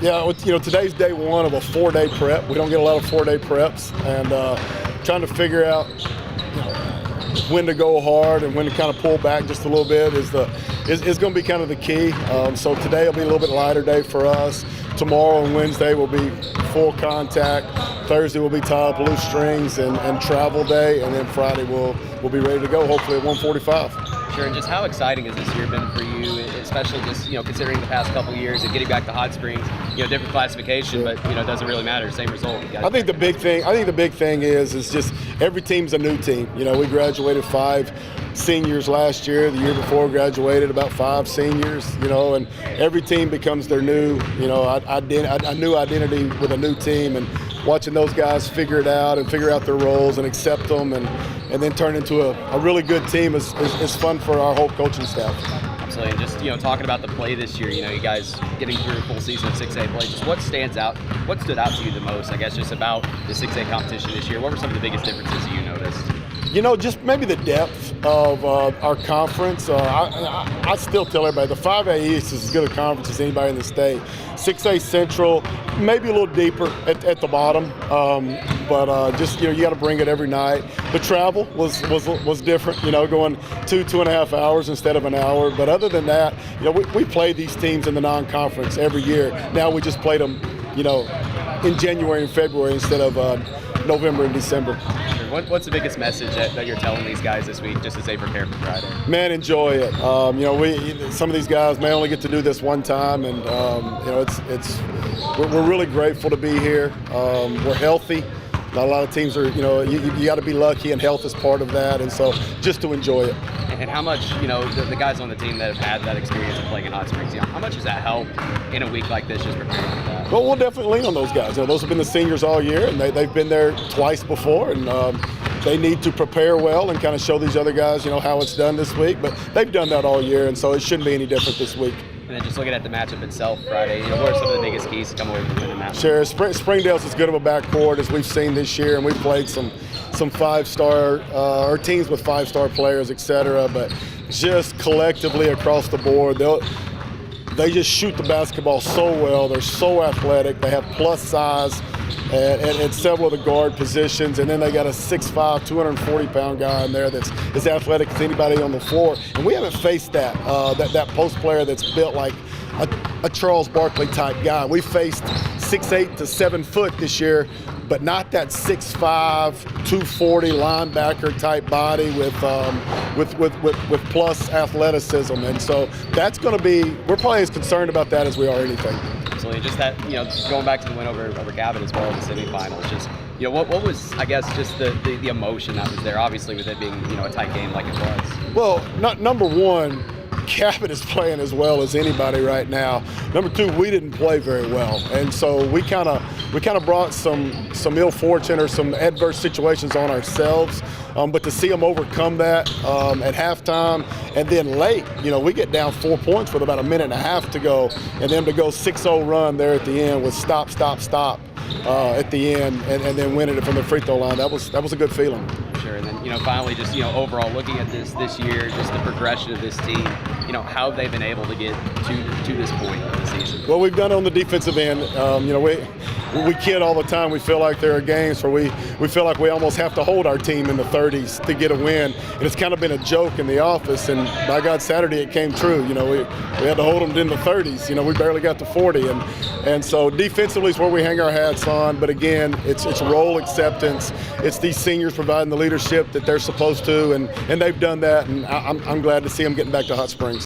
Yeah, today's day one of a 4-day prep. We don't get a lot of 4-day preps, and trying to figure out when to go hard and when to kind of pull back just a little bit is going to be kind of the key. So today will be a little bit lighter day for us. Tomorrow and Wednesday will be full contact. Thursday will be tie up loose strings and travel day, and then Friday we'll be ready to go, hopefully at 1:45. Sure, and just how exciting has this year been for you, especially just considering the past couple of years and getting back to Hot Springs, different classification, but it doesn't really matter, same result. I think the big thing is just every team's a new team. We graduated 5 seniors last year. The year before graduated about 5 seniors. And every team becomes their new a new identity with a new team, and watching those guys figure it out and figure out their roles and accept them and then turn into a really good team is fun for our whole coaching staff. Absolutely, and just talking about the play this year, you guys getting through a full season of 6A play, just what stood out to you the most, I guess, just about the 6A competition this year? What were some of the biggest differences you noticed? Just maybe the depth of our conference. I still tell everybody the 5A East is as good a conference as anybody in the state. 6A Central, maybe a little deeper at the bottom, but just you got to bring it every night. The travel was different, going 2.5 hours instead of an hour. But other than that, we play these teams in the non-conference every year. Now we just played them, in January and February instead of November and December. What's the biggest message that you're telling these guys this week, just as they prepare for Friday? Man, enjoy it. Some of these guys may only get to do this one time, and we're really grateful to be here. We're healthy. Not a lot of teams are. You got to be lucky, and health is part of that. And so, just to enjoy it. And how much, the guys on the team that have had that experience of playing in Hot Springs, how much does that help in a week like this, just preparing for that? Well, we'll definitely lean on those guys. Those have been the seniors all year, and they've been there twice before, and they need to prepare well and kind of show these other guys, how it's done this week. But they've done that all year, and so it shouldn't be any different this week. And then just looking at the matchup itself Friday, what are some of the biggest keys to come away from winning that? Sure, Springdale's as good of a backcourt as we've seen this year, and we've played some 5-star or teams with 5-star players, etc. But just collectively across the board, they just shoot the basketball so well. They're so athletic. They have plus size at several of the guard positions, and then they got a 6'5", 240-pound guy in there that's as athletic as anybody on the floor. And we haven't faced that post player that's built like a Charles Barkley type guy. We faced 6'8" to 7 foot this year, but not that 6'5", 240 linebacker type body with plus athleticism. And so that's going to be, we're probably as concerned about that as we are anything. Absolutely. Just that, going back to the win over Gavin as well in the semifinals, just, what was, I guess, just the emotion that was there, obviously with it being, a tight game like it was? Well, number one, Cabot is playing as well as anybody right now. Number two, we didn't play very well, and so we kind of brought some ill fortune or some adverse situations on ourselves. But to see them overcome that at halftime, and then late, we get down 4 points with about a minute and a half to go, and them to go 6-0 run there at the end with stop at the end, and then winning it from the free throw line. That was a good feeling. Sure, and then finally, just overall looking at this year, just the progression of this team, how they've been able to get to this point of the season. Well, we've done it on the defensive end. We kid all the time. We feel like there are games where we feel like we almost have to hold our team in the 30s to get a win, and it's kind of been a joke in the office. And by God, Saturday it came true. We had to hold them in the 30s. We barely got to 40, and so defensively is where we hang our hats on. But again, it's role acceptance. It's these seniors providing the leadership that they're supposed to, and they've done that. And I'm glad to see them getting back to Hot Springs.